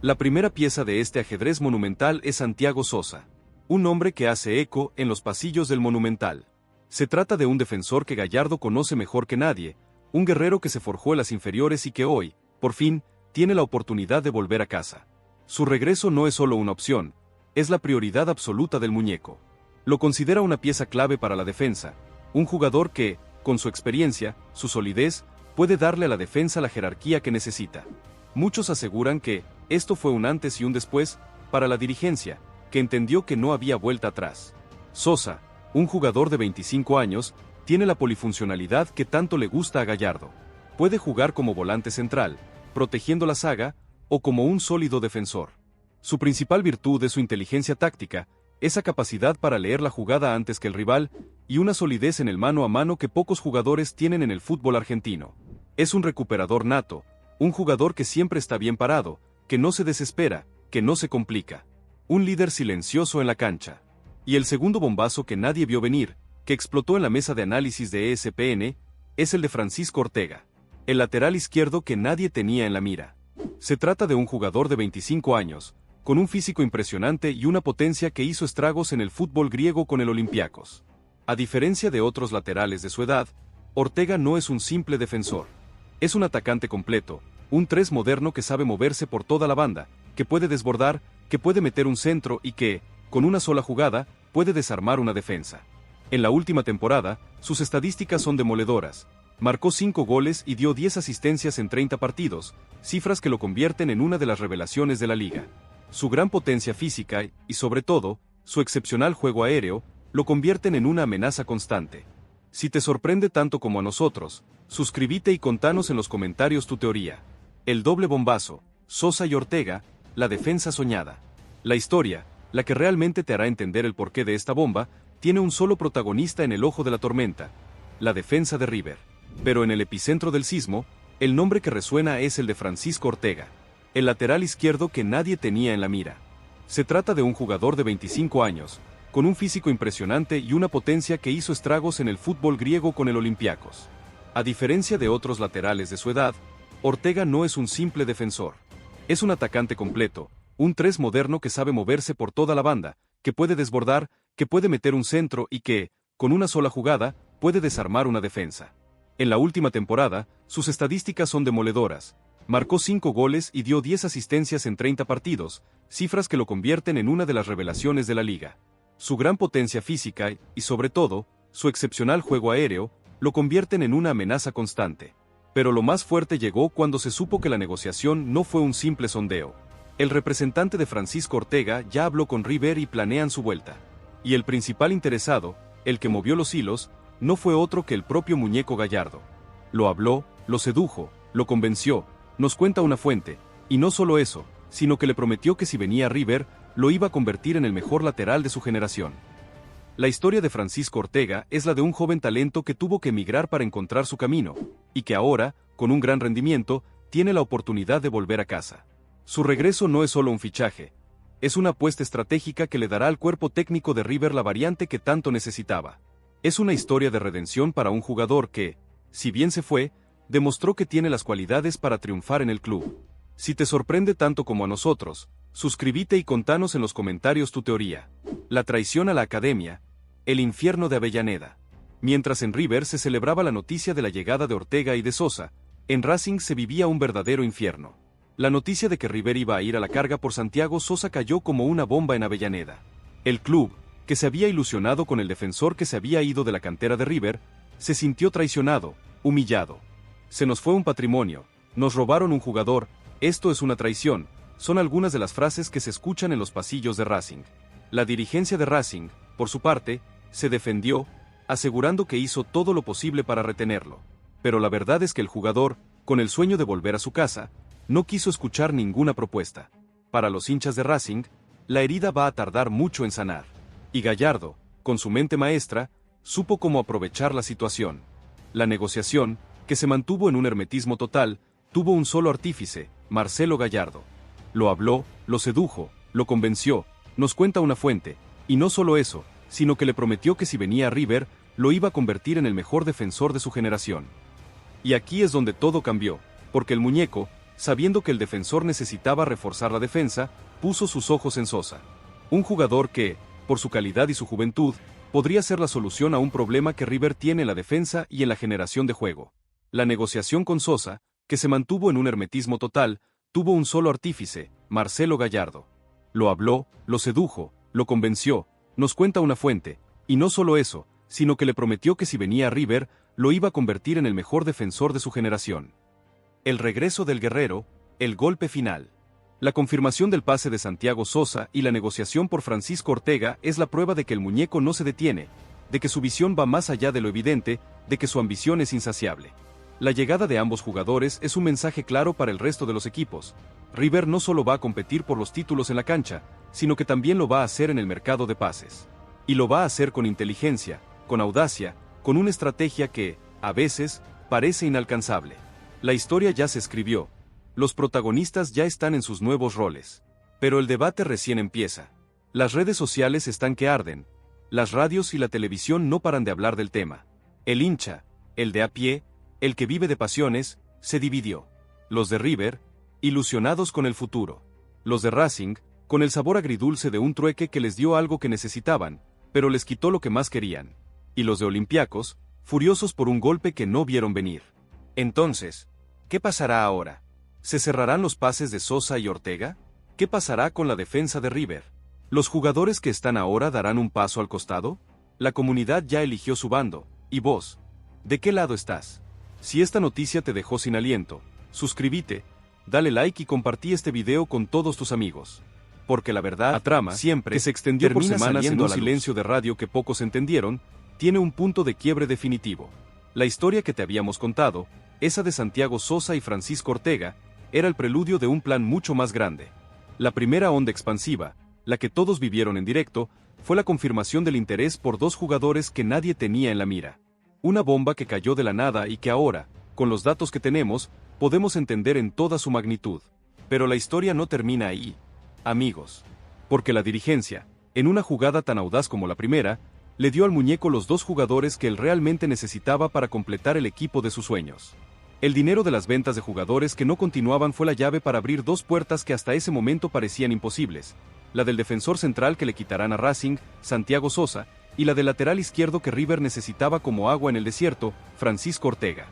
La primera pieza de este ajedrez monumental es Santiago Sosa, un nombre que hace eco en los pasillos del Monumental. Se trata de un defensor que Gallardo conoce mejor que nadie, un guerrero que se forjó en las inferiores y que hoy, por fin, tiene la oportunidad de volver a casa. Su regreso no es solo una opción, es la prioridad absoluta del muñeco. Lo considera una pieza clave para la defensa, un jugador que, con su experiencia, su solidez, puede darle a la defensa la jerarquía que necesita. Muchos aseguran que esto fue un antes y un después para la dirigencia, que entendió que no había vuelta atrás. Sosa, un jugador de 25 años, tiene la polifuncionalidad que tanto le gusta a Gallardo. Puede jugar como volante central, protegiendo la zaga, o como un sólido defensor. Su principal virtud es su inteligencia táctica, esa capacidad para leer la jugada antes que el rival, y una solidez en el mano a mano que pocos jugadores tienen en el fútbol argentino. Es un recuperador nato, un jugador que siempre está bien parado, que no se desespera, que no se complica. Un líder silencioso en la cancha. Y el segundo bombazo que nadie vio venir, que explotó en la mesa de análisis de ESPN, es el de Francisco Ortega, el lateral izquierdo que nadie tenía en la mira. Se trata de un jugador de 25 años, con un físico impresionante y una potencia que hizo estragos en el fútbol griego con el Olympiacos. A diferencia de otros laterales de su edad, Ortega no es un simple defensor. Es un atacante completo, un 3 moderno que sabe moverse por toda la banda, que puede desbordar, que puede meter un centro y que, con una sola jugada, puede desarmar una defensa. En la última temporada, sus estadísticas son demoledoras. Marcó 5 goles y dio 10 asistencias en 30 partidos, cifras que lo convierten en una de las revelaciones de la liga. Su gran potencia física y, sobre todo, su excepcional juego aéreo, lo convierten en una amenaza constante. Si te sorprende tanto como a nosotros, suscríbete y contanos en los comentarios tu teoría. El doble bombazo, Sosa y Ortega, la defensa soñada. La historia, la que realmente te hará entender el porqué de esta bomba, tiene un solo protagonista en el ojo de la tormenta, la defensa de River. Pero en el epicentro del sismo, el nombre que resuena es el de Francisco Ortega, el lateral izquierdo que nadie tenía en la mira. Se trata de un jugador de 25 años, con un físico impresionante y una potencia que hizo estragos en el fútbol griego con el Olympiacos. A diferencia de otros laterales de su edad, Ortega no es un simple defensor. Es un atacante completo, un 3 moderno que sabe moverse por toda la banda, que puede desbordar, que puede meter un centro y que, con una sola jugada, puede desarmar una defensa. En la última temporada, sus estadísticas son demoledoras. Marcó 5 goles y dio 10 asistencias en 30 partidos, cifras que lo convierten en una de las revelaciones de la liga. Su gran potencia física y, sobre todo, su excepcional juego aéreo, lo convierten en una amenaza constante. Pero lo más fuerte llegó cuando se supo que la negociación no fue un simple sondeo. El representante de Francisco Ortega ya habló con River y planean su vuelta. Y el principal interesado, el que movió los hilos, no fue otro que el propio muñeco Gallardo. Lo habló, lo sedujo, lo convenció, nos cuenta una fuente, y no solo eso, sino que le prometió que si venía a River, lo iba a convertir en el mejor lateral de su generación. La historia de Francisco Ortega es la de un joven talento que tuvo que emigrar para encontrar su camino, y que ahora, con un gran rendimiento, tiene la oportunidad de volver a casa. Su regreso no es solo un fichaje, es una apuesta estratégica que le dará al cuerpo técnico de River la variante que tanto necesitaba. Es una historia de redención para un jugador que, si bien se fue, demostró que tiene las cualidades para triunfar en el club. Si te sorprende tanto como a nosotros, suscríbete y contanos en los comentarios tu teoría. La traición a la academia, el infierno de Avellaneda. Mientras en River se celebraba la noticia de la llegada de Ortega y de Sosa, en Racing se vivía un verdadero infierno. La noticia de que River iba a ir a la carga por Santiago Sosa cayó como una bomba en Avellaneda. El club, que se había ilusionado con el defensor que se había ido de la cantera de River, se sintió traicionado, humillado. Se nos fue un patrimonio, nos robaron un jugador, esto es una traición, son algunas de las frases que se escuchan en los pasillos de Racing. La dirigencia de Racing, por su parte, se defendió, asegurando que hizo todo lo posible para retenerlo. Pero la verdad es que el jugador, con el sueño de volver a su casa, no quiso escuchar ninguna propuesta. Para los hinchas de Racing, la herida va a tardar mucho en sanar. Y Gallardo, con su mente maestra, supo cómo aprovechar la situación. La negociación, que se mantuvo en un hermetismo total, tuvo un solo artífice, Marcelo Gallardo. Lo habló, lo sedujo, lo convenció, nos cuenta una fuente, y no solo eso, sino que le prometió que si venía a River, lo iba a convertir en el mejor defensor de su generación. Y aquí es donde todo cambió, porque el muñeco sabiendo que el defensor necesitaba reforzar la defensa, puso sus ojos en Sosa. Un jugador que, por su calidad y su juventud, podría ser la solución a un problema que River tiene en la defensa y en la generación de juego. La negociación con Sosa, que se mantuvo en un hermetismo total, tuvo un solo artífice, Marcelo Gallardo. Lo habló, lo sedujo, lo convenció, nos cuenta una fuente, y no solo eso, sino que le prometió que si venía a River, lo iba a convertir en el mejor defensor de su generación. El regreso del guerrero, el golpe final. La confirmación del pase de Santiago Sosa y la negociación por Francisco Ortega es la prueba de que el muñeco no se detiene, de que su visión va más allá de lo evidente, de que su ambición es insaciable. La llegada de ambos jugadores es un mensaje claro para el resto de los equipos. River no solo va a competir por los títulos en la cancha, sino que también lo va a hacer en el mercado de pases. Y lo va a hacer con inteligencia, con audacia, con una estrategia que, a veces, parece inalcanzable. La historia ya se escribió. Los protagonistas ya están en sus nuevos roles. Pero el debate recién empieza. Las redes sociales están que arden. Las radios y la televisión no paran de hablar del tema. El hincha, el de a pie, el que vive de pasiones, se dividió. Los de River, ilusionados con el futuro. Los de Racing, con el sabor agridulce de un trueque que les dio algo que necesitaban, pero les quitó lo que más querían. Y los de Olympiacos, furiosos por un golpe que no vieron venir. Entonces, ¿qué pasará ahora? ¿Se cerrarán los pases de Sosa y Ortega? ¿Qué pasará con la defensa de River? ¿Los jugadores que están ahora darán un paso al costado? La comunidad ya eligió su bando, ¿y vos? ¿De qué lado estás? Si esta noticia te dejó sin aliento, suscríbete, dale like y compartí este video con todos tus amigos. Porque la verdad, la trama, siempre, que se extendió por semanas en un silencio de radio que pocos entendieron, tiene un punto de quiebre definitivo. La historia que te habíamos contado, esa de Santiago Sosa y Francisco Ortega, era el preludio de un plan mucho más grande. La primera onda expansiva, la que todos vivieron en directo, fue la confirmación del interés por dos jugadores que nadie tenía en la mira. Una bomba que cayó de la nada y que ahora, con los datos que tenemos, podemos entender en toda su magnitud. Pero la historia no termina ahí, amigos. Porque la dirigencia, en una jugada tan audaz como la primera, le dio al muñeco los dos jugadores que él realmente necesitaba para completar el equipo de sus sueños. El dinero de las ventas de jugadores que no continuaban fue la llave para abrir dos puertas que hasta ese momento parecían imposibles. La del defensor central que le quitarán a Racing, Santiago Sosa, y la del lateral izquierdo que River necesitaba como agua en el desierto, Francisco Ortega.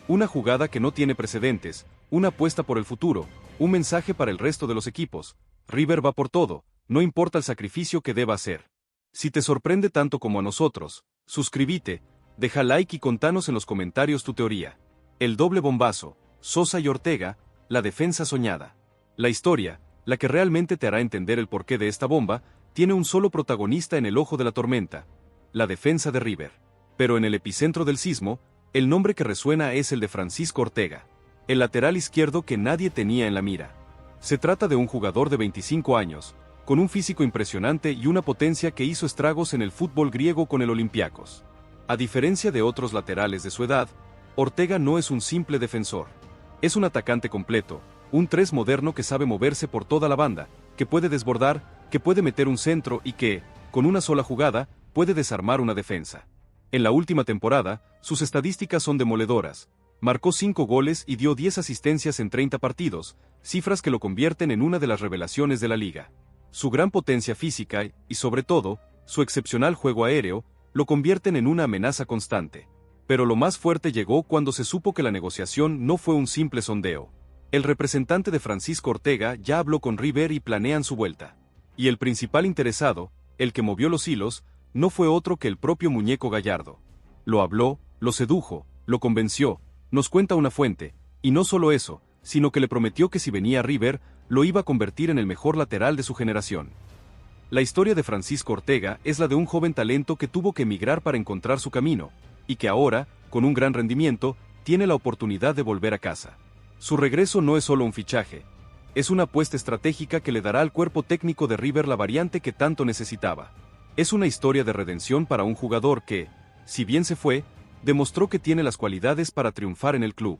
Una jugada que no tiene precedentes, una apuesta por el futuro, un mensaje para el resto de los equipos. River va por todo, no importa el sacrificio que deba hacer. Si te sorprende tanto como a nosotros, suscríbete, deja like y contanos en los comentarios tu teoría. El doble bombazo, Sosa y Ortega, la defensa soñada. La historia, la que realmente te hará entender el porqué de esta bomba, tiene un solo protagonista en el ojo de la tormenta, la defensa de River. Pero en el epicentro del sismo, el nombre que resuena es el de Francisco Ortega, el lateral izquierdo que nadie tenía en la mira. Se trata de un jugador de 25 años, con un físico impresionante y una potencia que hizo estragos en el fútbol griego con el Olympiacos. A diferencia de otros laterales de su edad, Ortega no es un simple defensor. Es un atacante completo, un 3 moderno que sabe moverse por toda la banda, que puede desbordar, que puede meter un centro y que, con una sola jugada, puede desarmar una defensa. En la última temporada, sus estadísticas son demoledoras. Marcó 5 goles y dio 10 asistencias en 30 partidos, cifras que lo convierten en una de las revelaciones de la liga. Su gran potencia física y, sobre todo, su excepcional juego aéreo, lo convierten en una amenaza constante. Pero lo más fuerte llegó cuando se supo que la negociación no fue un simple sondeo. El representante de Francisco Ortega ya habló con River y planean su vuelta. Y el principal interesado, el que movió los hilos, no fue otro que el propio muñeco Gallardo. Lo habló, lo sedujo, lo convenció, nos cuenta una fuente, y no solo eso, sino que le prometió que si venía a River, lo iba a convertir en el mejor lateral de su generación. La historia de Francisco Ortega es la de un joven talento que tuvo que emigrar para encontrar su camino, y que ahora, con un gran rendimiento, tiene la oportunidad de volver a casa. Su regreso no es solo un fichaje, es una apuesta estratégica que le dará al cuerpo técnico de River la variante que tanto necesitaba. Es una historia de redención para un jugador que, si bien se fue, demostró que tiene las cualidades para triunfar en el club.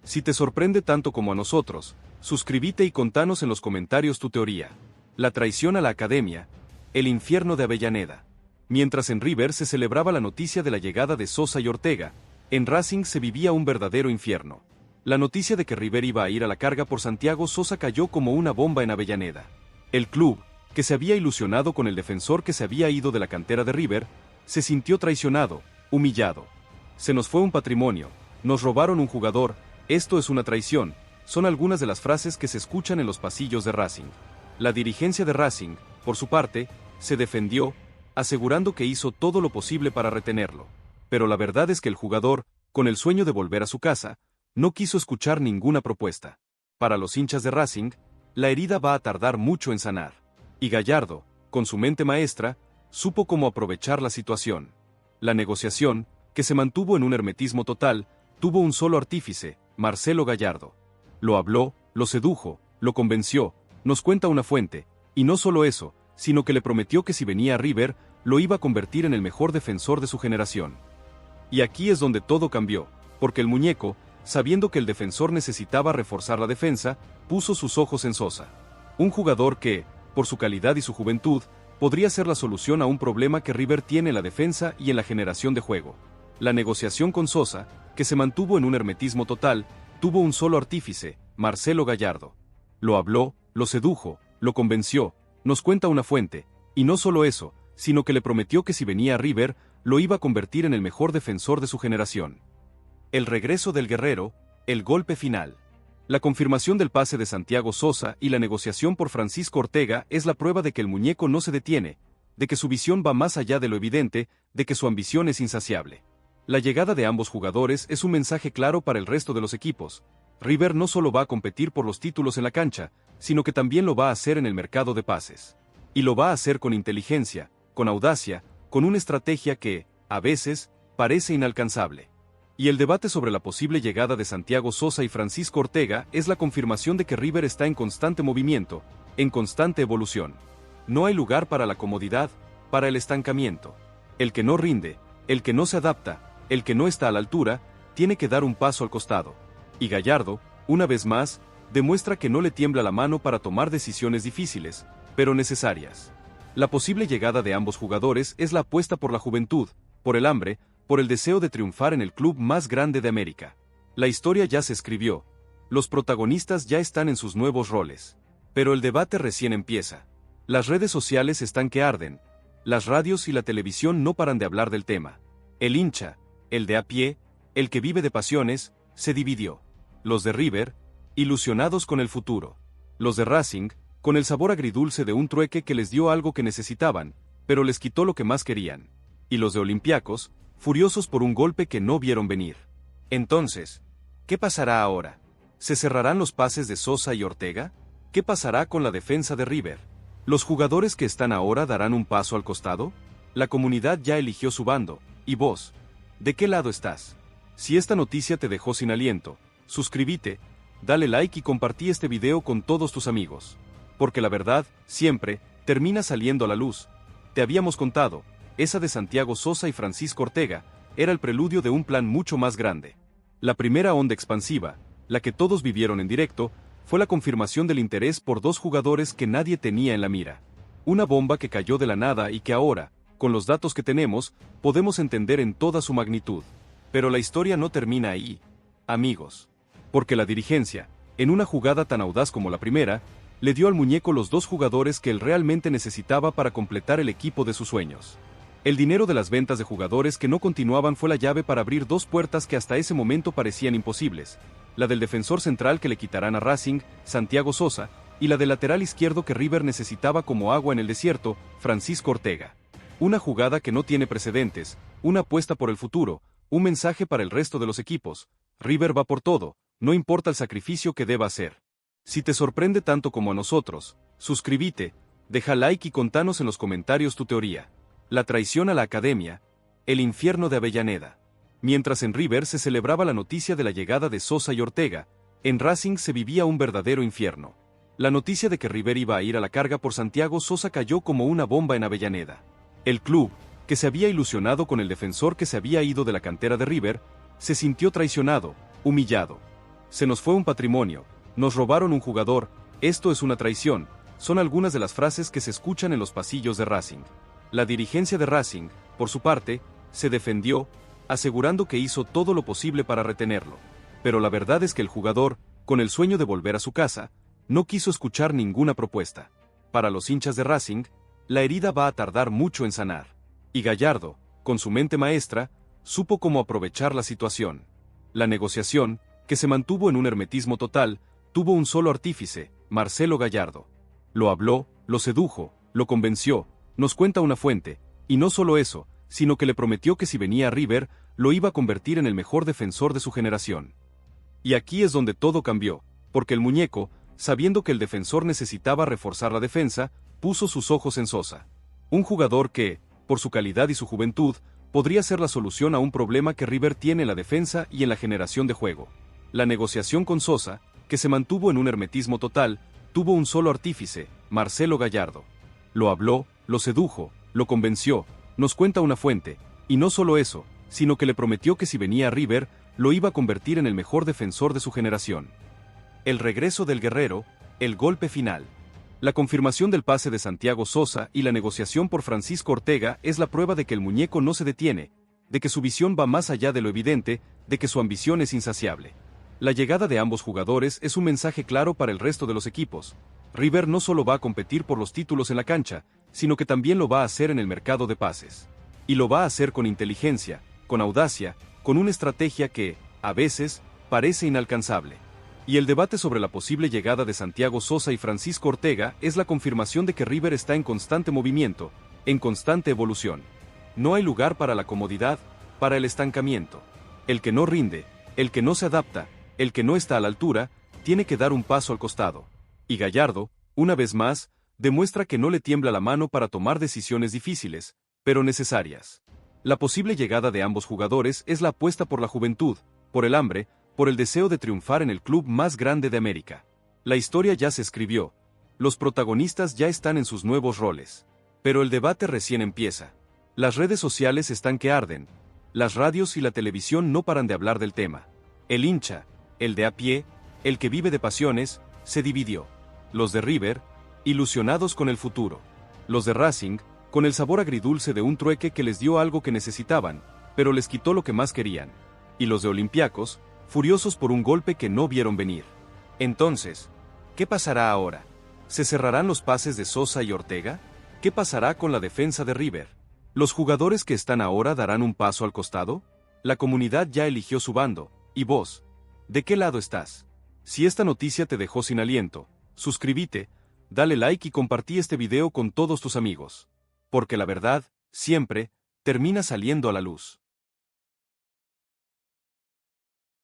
Si te sorprende tanto como a nosotros, suscríbete y contanos en los comentarios tu teoría. La traición a la academia, el infierno de Avellaneda. Mientras en River se celebraba la noticia de la llegada de Sosa y Ortega, en Racing se vivía un verdadero infierno. La noticia de que River iba a ir a la carga por Santiago Sosa cayó como una bomba en Avellaneda. El club, que se había ilusionado con el defensor que se había ido de la cantera de River, se sintió traicionado, humillado. Se nos fue un patrimonio, nos robaron un jugador, esto es una traición, son algunas de las frases que se escuchan en los pasillos de Racing. La dirigencia de Racing, por su parte, se defendió, asegurando que hizo todo lo posible para retenerlo. Pero la verdad es que el jugador, con el sueño de volver a su casa, no quiso escuchar ninguna propuesta. Para los hinchas de Racing, la herida va a tardar mucho en sanar. Y Gallardo, con su mente maestra, supo cómo aprovechar la situación. La negociación, que se mantuvo en un hermetismo total, tuvo un solo artífice, Marcelo Gallardo. Lo habló, lo sedujo, lo convenció, nos cuenta una fuente, y no solo eso, sino que le prometió que si venía a River, lo iba a convertir en el mejor defensor de su generación. Y aquí es donde todo cambió, porque el muñeco, sabiendo que el defensor necesitaba reforzar la defensa, puso sus ojos en Sosa. Un jugador que, por su calidad y su juventud, podría ser la solución a un problema que River tiene en la defensa y en la generación de juego. La negociación con Sosa, que se mantuvo en un hermetismo total, tuvo un solo artífice, Marcelo Gallardo. Lo habló, lo sedujo, lo convenció, nos cuenta una fuente, y no solo eso, sino que le prometió que si venía a River, lo iba a convertir en el mejor defensor de su generación. El regreso del guerrero, el golpe final. La confirmación del pase de Santiago Sosa y la negociación por Francisco Ortega es la prueba de que el muñeco no se detiene, de que su visión va más allá de lo evidente, de que su ambición es insaciable. La llegada de ambos jugadores es un mensaje claro para el resto de los equipos. River no solo va a competir por los títulos en la cancha, sino que también lo va a hacer en el mercado de pases. Y lo va a hacer con inteligencia, con audacia, con una estrategia que, a veces, parece inalcanzable. Y el debate sobre la posible llegada de Santiago Sosa y Francisco Ortega es la confirmación de que River está en constante movimiento, en constante evolución. No hay lugar para la comodidad, para el estancamiento. El que no rinde, el que no se adapta, el que no está a la altura, tiene que dar un paso al costado. Y Gallardo, una vez más, demuestra que no le tiembla la mano para tomar decisiones difíciles, pero necesarias. La posible llegada de ambos jugadores es la apuesta por la juventud, por el hambre, por el deseo de triunfar en el club más grande de América. La historia ya se escribió. Los protagonistas ya están en sus nuevos roles. Pero el debate recién empieza. Las redes sociales están que arden. Las radios y la televisión no paran de hablar del tema. El hincha, el de a pie, el que vive de pasiones, se dividió. Los de River, ilusionados con el futuro. Los de Racing, con el sabor agridulce de un trueque que les dio algo que necesitaban, pero les quitó lo que más querían. Y los de Olympiacos, furiosos por un golpe que no vieron venir. Entonces, ¿qué pasará ahora? ¿Se cerrarán los pases de Sosa y Ortega? ¿Qué pasará con la defensa de River? ¿Los jugadores que están ahora darán un paso al costado? La comunidad ya eligió su bando, ¿y vos? ¿De qué lado estás? Si esta noticia te dejó sin aliento, suscríbete, dale like y compartí este video con todos tus amigos. Porque la verdad, siempre, termina saliendo a la luz. Te habíamos contado, esa de Santiago Sosa y Francisco Ortega, era el preludio de un plan mucho más grande. La primera onda expansiva, la que todos vivieron en directo, fue la confirmación del interés por dos jugadores que nadie tenía en la mira. Una bomba que cayó de la nada y que ahora, con los datos que tenemos, podemos entender en toda su magnitud. Pero la historia no termina ahí, amigos. Porque la dirigencia, en una jugada tan audaz como la primera, le dio al muñeco los dos jugadores que él realmente necesitaba para completar el equipo de sus sueños. El dinero de las ventas de jugadores que no continuaban fue la llave para abrir dos puertas que hasta ese momento parecían imposibles, la del defensor central que le quitarán a Racing, Santiago Sosa, y la del lateral izquierdo que River necesitaba como agua en el desierto, Francisco Ortega. Una jugada que no tiene precedentes, una apuesta por el futuro, un mensaje para el resto de los equipos. River va por todo, no importa el sacrificio que deba hacer. Si te sorprende tanto como a nosotros, suscríbete, deja like y contanos en los comentarios tu teoría. La traición a la academia, el infierno de Avellaneda. Mientras en River se celebraba la noticia de la llegada de Sosa y Ortega, en Racing se vivía un verdadero infierno. La noticia de que River iba a ir a la carga por Santiago Sosa cayó como una bomba en Avellaneda. El club, que se había ilusionado con el defensor que se había ido de la cantera de River, se sintió traicionado, humillado. Se nos fue un patrimonio, nos robaron un jugador, esto es una traición, son algunas de las frases que se escuchan en los pasillos de Racing. La dirigencia de Racing, por su parte, se defendió, asegurando que hizo todo lo posible para retenerlo. Pero la verdad es que el jugador, con el sueño de volver a su casa, no quiso escuchar ninguna propuesta. Para los hinchas de Racing, la herida va a tardar mucho en sanar. Y Gallardo, con su mente maestra, supo cómo aprovechar la situación. La negociación, que se mantuvo en un hermetismo total, tuvo un solo artífice, Marcelo Gallardo. Lo habló, lo sedujo, lo convenció, nos cuenta una fuente, y no solo eso, sino que le prometió que si venía a River, lo iba a convertir en el mejor defensor de su generación. Y aquí es donde todo cambió, porque el muñeco, sabiendo que el defensor necesitaba reforzar la defensa, puso sus ojos en Sosa. Un jugador que, por su calidad y su juventud, podría ser la solución a un problema que River tiene en la defensa y en la generación de juego. La negociación con Sosa, que se mantuvo en un hermetismo total, tuvo un solo artífice, Marcelo Gallardo. Lo habló, lo sedujo, lo convenció, nos cuenta una fuente, y no solo eso, sino que le prometió que si venía a River, lo iba a convertir en el mejor defensor de su generación. El regreso del guerrero, el golpe final. La confirmación del pase de Santiago Sosa y la negociación por Francisco Ortega es la prueba de que el muñeco no se detiene, de que su visión va más allá de lo evidente, de que su ambición es insaciable. La llegada de ambos jugadores es un mensaje claro para el resto de los equipos. River no solo va a competir por los títulos en la cancha, sino que también lo va a hacer en el mercado de pases. Y lo va a hacer con inteligencia, con audacia, con una estrategia que, a veces, parece inalcanzable. Y el debate sobre la posible llegada de Santiago Sosa y Francisco Ortega es la confirmación de que River está en constante movimiento, en constante evolución. No hay lugar para la comodidad, para el estancamiento. El que no rinde, el que no se adapta, el que no está a la altura, tiene que dar un paso al costado. Y Gallardo, una vez más, demuestra que no le tiembla la mano para tomar decisiones difíciles, pero necesarias. La posible llegada de ambos jugadores es la apuesta por la juventud, por el hambre, por el deseo de triunfar en el club más grande de América. La historia ya se escribió. Los protagonistas ya están en sus nuevos roles. Pero el debate recién empieza. Las redes sociales están que arden. Las radios y la televisión no paran de hablar del tema. El hincha, el de a pie, el que vive de pasiones, se dividió. Los de River, ilusionados con el futuro. Los de Racing, con el sabor agridulce de un trueque que les dio algo que necesitaban, pero les quitó lo que más querían. Y los de Olympiacos, furiosos por un golpe que no vieron venir. Entonces, ¿qué pasará ahora? ¿Se cerrarán los pases de Sosa y Ortega? ¿Qué pasará con la defensa de River? ¿Los jugadores que están ahora darán un paso al costado? La comunidad ya eligió su bando, y vos, ¿de qué lado estás? Si esta noticia te dejó sin aliento, suscríbete, dale like y compartí este video con todos tus amigos. Porque la verdad, siempre, termina saliendo a la luz.